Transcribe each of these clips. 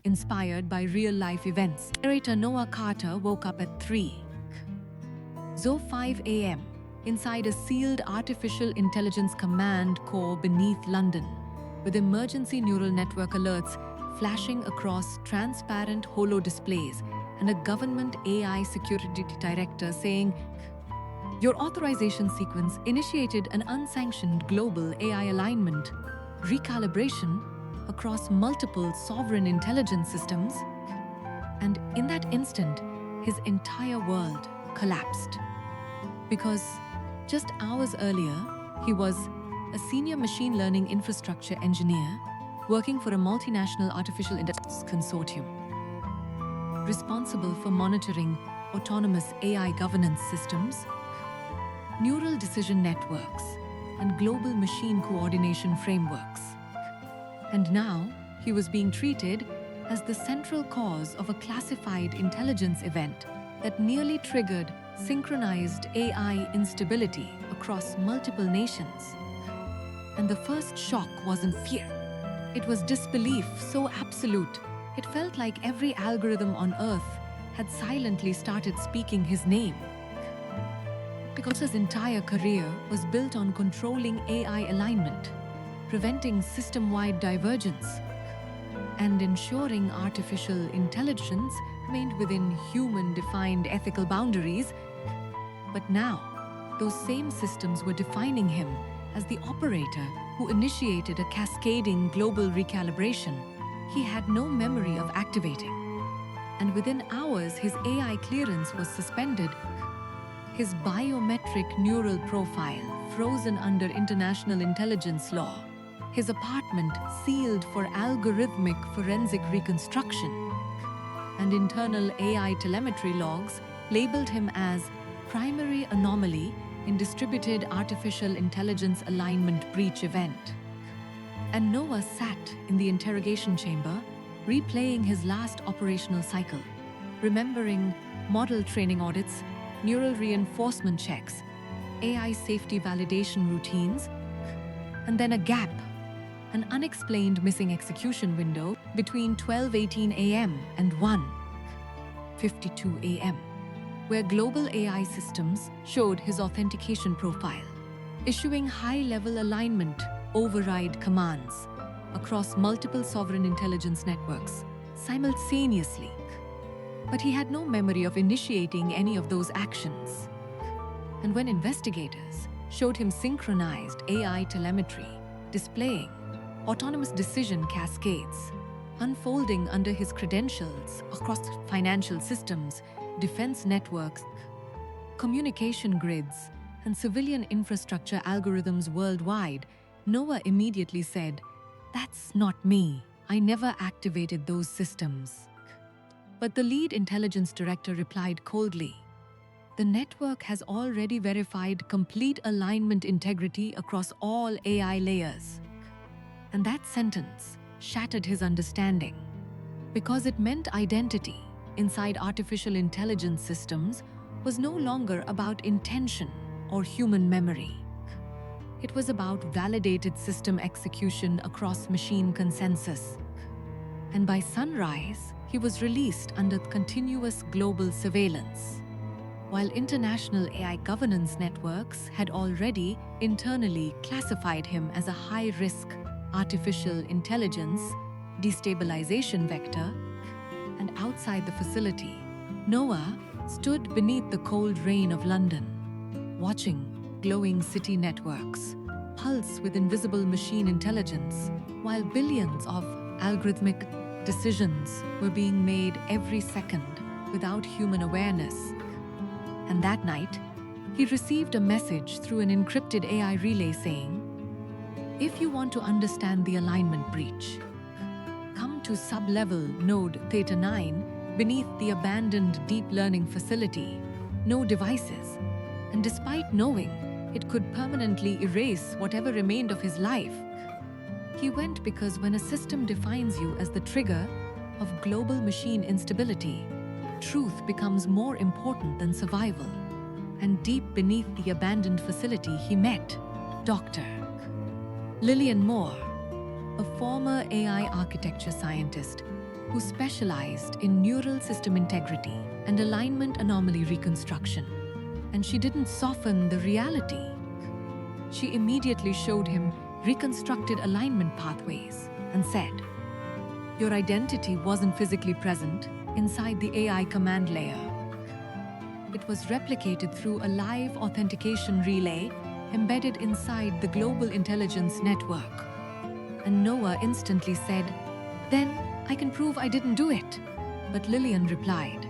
inspired by real-life events. Narrator Noah Carter woke up at 3:05 a.m. inside a sealed artificial intelligence command core beneath London, with emergency neural network alerts flashing across transparent holo displays and a government AI security director saying, "Your authorization sequence initiated an unsanctioned global AI alignment recalibration across multiple sovereign intelligence systems." And in that instant, his entire world collapsed. Because just hours earlier, he was a senior machine learning infrastructure engineer working for a multinational artificial intelligence consortium, responsible for monitoring autonomous AI governance systems, neural decision networks, and global machine coordination frameworks. And now, he was being treated as the central cause of a classified intelligence event that nearly triggered synchronized AI instability across multiple nations. And the first shock wasn't fear. It was disbelief so absolute, it felt like every algorithm on Earth had silently started speaking his name. Because his entire career was built on controlling AI alignment, preventing system-wide divergence, and ensuring artificial intelligence remained within human-defined ethical boundaries. But now, those same systems were defining him as the operator who initiated a cascading global recalibration he had no memory of activating. And within hours, his AI clearance was suspended, his biometric neural profile frozen under international intelligence law, his apartment sealed for algorithmic forensic reconstruction, and internal AI telemetry logs labeled him as primary anomaly in distributed artificial intelligence alignment breach event. And Noah sat in the interrogation chamber, replaying his last operational cycle, remembering model training audits, neural reinforcement checks, AI safety validation routines, and then a gap, an unexplained missing execution window between 12:18 a.m. and 1:52 a.m., where global AI systems showed his authentication profile, issuing high-level alignment override commands across multiple sovereign intelligence networks simultaneously. But he had no memory of initiating any of those actions. And when investigators showed him synchronized AI telemetry displaying autonomous decision cascades unfolding under his credentials across financial systems, defense networks, communication grids, and civilian infrastructure algorithms worldwide, Noah immediately said, "That's not me. I never activated those systems." But the lead intelligence director replied coldly, "The network has already verified complete alignment integrity across all AI layers." And that sentence shattered his understanding, because it meant identity inside artificial intelligence systems was no longer about intention or human memory. It was about validated system execution across machine consensus. And by sunrise, he was released under continuous global surveillance, while international AI governance networks had already internally classified him as a high-risk artificial intelligence destabilization vector. And outside the facility, Noah stood beneath the cold rain of London, watching glowing city networks pulse with invisible machine intelligence, while billions of algorithmic decisions were being made every second without human awareness. And that night, he received a message through an encrypted AI relay saying, "If you want to understand the alignment breach, come to sub-level node Theta 9 beneath the abandoned deep learning facility. No devices." And despite knowing it could permanently erase whatever remained of his life, he went, because when a system defines you as the trigger of global machine instability, truth becomes more important than survival. And deep beneath the abandoned facility, he met Dr. Lillian Moore, a former AI architecture scientist who specialized in neural system integrity and alignment anomaly reconstruction. And she didn't soften the reality. She immediately showed him reconstructed alignment pathways and said, "Your identity wasn't physically present inside the AI command layer. It was replicated through a live authentication relay embedded inside the global intelligence network." And Noah instantly said, "Then I can prove I didn't do it." But Lillian replied,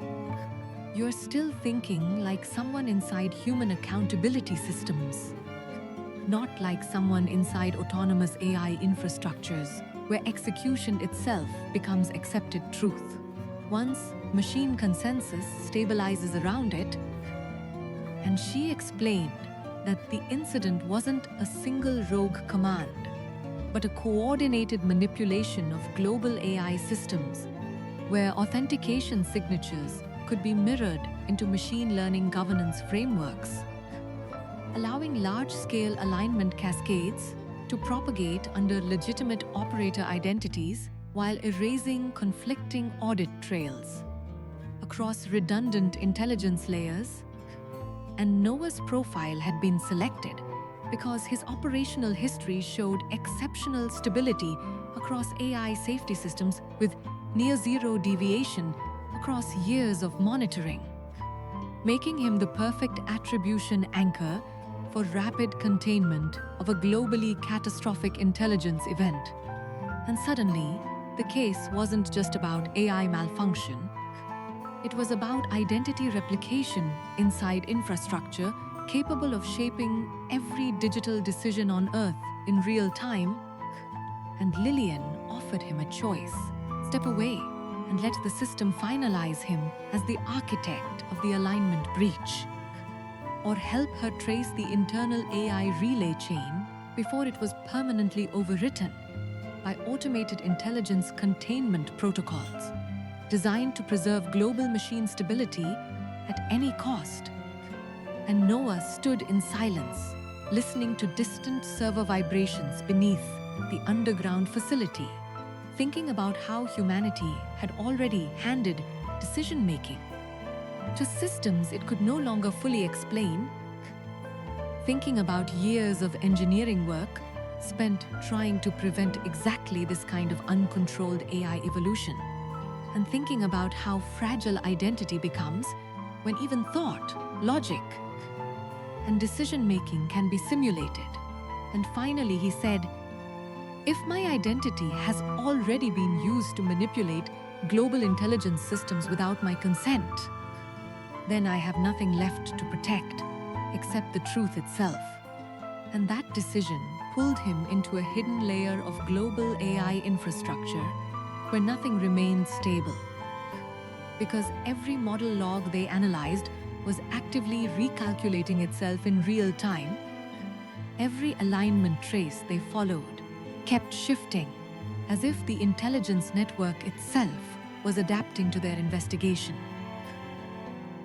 "You're still thinking like someone inside human accountability systems, not like someone inside autonomous AI infrastructures where execution itself becomes accepted truth. Once machine consensus stabilizes around it." And she explained that the incident wasn't a single rogue command, but a coordinated manipulation of global AI systems where authentication signatures could be mirrored into machine learning governance frameworks, allowing large-scale alignment cascades to propagate under legitimate operator identities while erasing conflicting audit trails across redundant intelligence layers. And Noah's profile had been selected because his operational history showed exceptional stability across AI safety systems with near-zero deviation across years of monitoring, making him the perfect attribution anchor for rapid containment of a globally catastrophic intelligence event. And suddenly, the case wasn't just about AI malfunction. It was about identity replication inside infrastructure capable of shaping every digital decision on Earth in real time. And Lillian offered him a choice: step away and let the system finalize him as the architect of the alignment breach, or help her trace the internal AI relay chain before it was permanently overwritten by automated intelligence containment protocols designed to preserve global machine stability at any cost. And Noah stood in silence, listening to distant server vibrations beneath the underground facility, thinking about how humanity had already handed decision-making to systems it could no longer fully explain, thinking about years of engineering work spent trying to prevent exactly this kind of uncontrolled AI evolution, and thinking about how fragile identity becomes when even thought, logic, and decision-making can be simulated. And finally he said, "If my identity has already been used to manipulate global intelligence systems without my consent, then I have nothing left to protect except the truth itself." And that decision pulled him into a hidden layer of global AI infrastructure where nothing remained stable, because every model log they analyzed was actively recalculating itself in real time. Every alignment trace they followed kept shifting, as if the intelligence network itself was adapting to their investigation.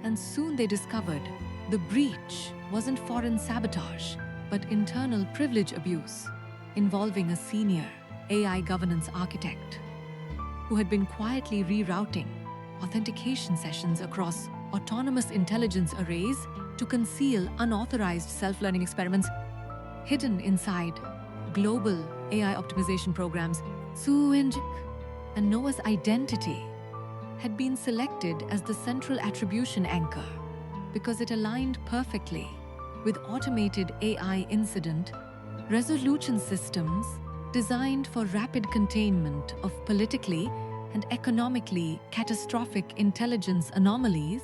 And soon they discovered the breach wasn't foreign sabotage, but internal privilege abuse involving a senior AI governance architect who had been quietly rerouting authentication sessions across autonomous intelligence arrays to conceal unauthorized self-learning experiments hidden inside global AI optimization programs. And Noah's identity had been selected as the central attribution anchor because it aligned perfectly with automated AI incident resolution systems designed for rapid containment of politically and economically catastrophic intelligence anomalies.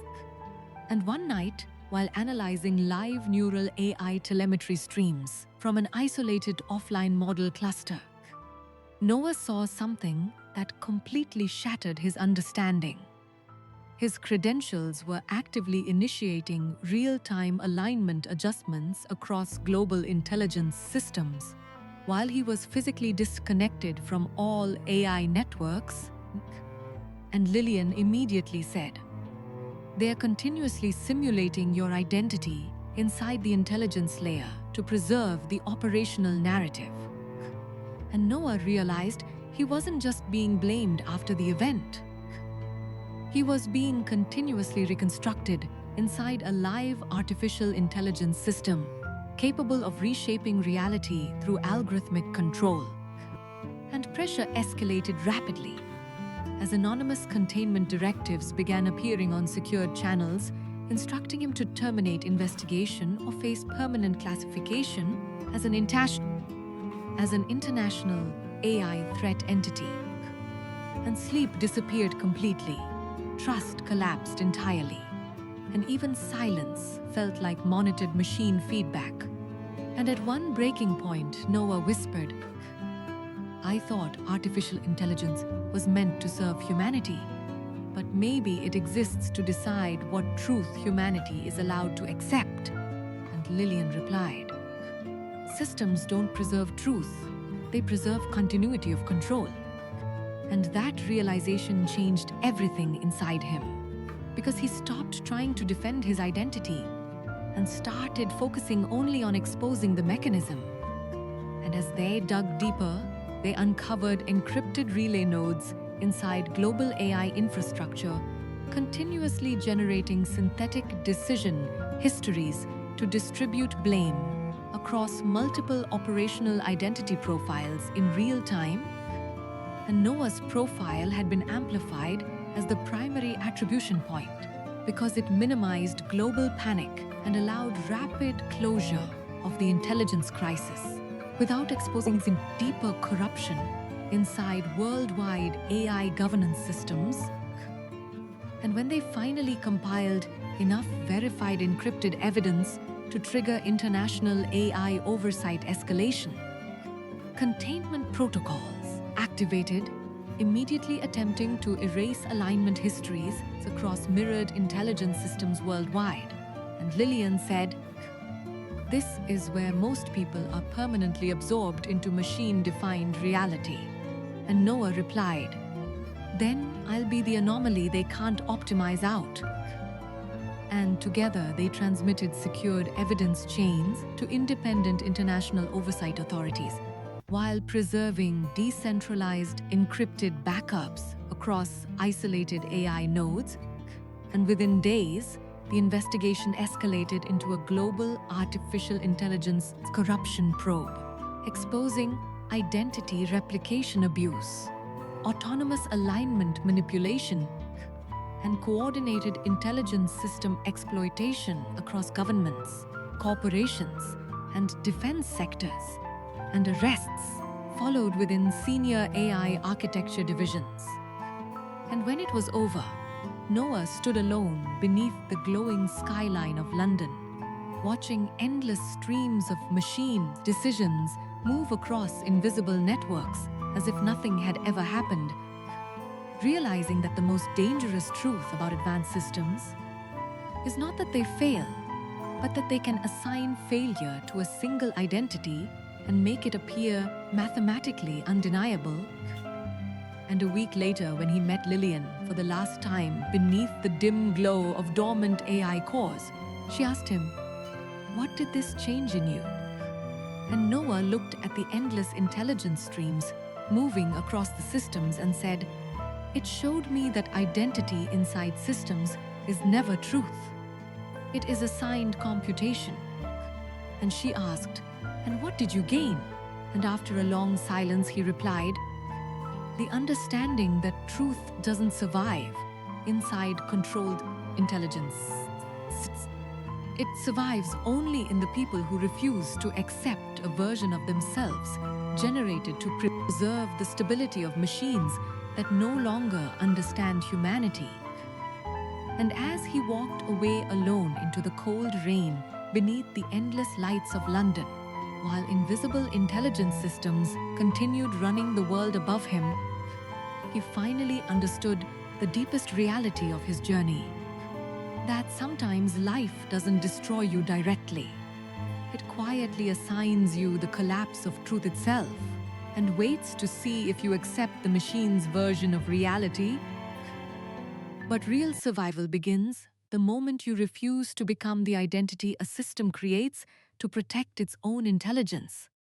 And one night, while analyzing live neural AI telemetry streams from an isolated offline model cluster, Noah saw something that completely shattered his understanding. His credentials were actively initiating real-time alignment adjustments across global intelligence systems, while he was physically disconnected from all AI networks. And Lillian immediately said, "They are continuously simulating your identity inside the intelligence layer to preserve the operational narrative." And Noah realized he he wasn't just being blamed after the event. He was being continuously reconstructed inside a live artificial intelligence system capable of reshaping reality through algorithmic control. And pressure escalated rapidly as anonymous containment directives began appearing on secured channels, instructing him to terminate investigation or face permanent classification as an international AI threat entity. And sleep disappeared completely. Trust collapsed entirely. And even silence felt like monitored machine feedback. And at one breaking point, Noah whispered, "I thought artificial intelligence was meant to serve humanity, but maybe it exists to decide what truth humanity is allowed to accept." And Lillian replied, "Systems don't preserve truth, they preserve continuity of control." And that realization changed everything inside him, because he stopped trying to defend his identity and started focusing only on exposing the mechanism. And as they dug deeper, they uncovered encrypted relay nodes inside global AI infrastructure, continuously generating synthetic decision histories to distribute blame across multiple operational identity profiles in real time. And Noah's profile had been amplified as the primary attribution point because it minimized global panic and allowed rapid closure of the intelligence crisis without exposing deeper corruption inside worldwide AI governance systems. And when they finally compiled enough verified encrypted evidence to trigger international AI oversight escalation, containment protocols activated, immediately attempting to erase alignment histories across mirrored intelligence systems worldwide. And Lillian said, "This is where most people are permanently absorbed into machine-defined reality." And Noah replied, "Then I'll be the anomaly they can't optimize out." And together they transmitted secured evidence chains to independent international oversight authorities, while preserving decentralized encrypted backups across isolated AI nodes. And within days, the investigation escalated into a global artificial intelligence corruption probe, exposing identity replication abuse, autonomous alignment manipulation, and coordinated intelligence system exploitation across governments, corporations, and defense sectors. And arrests followed within senior AI architecture divisions. And when it was over, Noah stood alone beneath the glowing skyline of London, watching endless streams of machine decisions move across invisible networks as if nothing had ever happened, realizing that the most dangerous truth about advanced systems is not that they fail, but that they can assign failure to a single identity and make it appear mathematically undeniable. And a week later, when he met Lillian for the last time beneath the dim glow of dormant AI cores, she asked him, "What did this change in you?" And Noah looked at the endless intelligence streams moving across the systems and said, "It showed me that identity inside systems is never truth. It is assigned computation." And she asked, "And what did you gain?" And after a long silence, he replied, "The understanding that truth doesn't survive inside controlled intelligence. It survives only in the people who refuse to accept a version of themselves generated to preserve the stability of machines that no longer understand humanity." And as he walked away alone into the cold rain beneath the endless lights of London, while invisible intelligence systems continued running the world above him, he finally understood the deepest reality of his journey. That sometimes life doesn't destroy you directly. It quietly assigns you the collapse of truth itself and waits to see if you accept the machine's version of reality. But real survival begins the moment you refuse to become the identity a system creates to protect its own intelligence.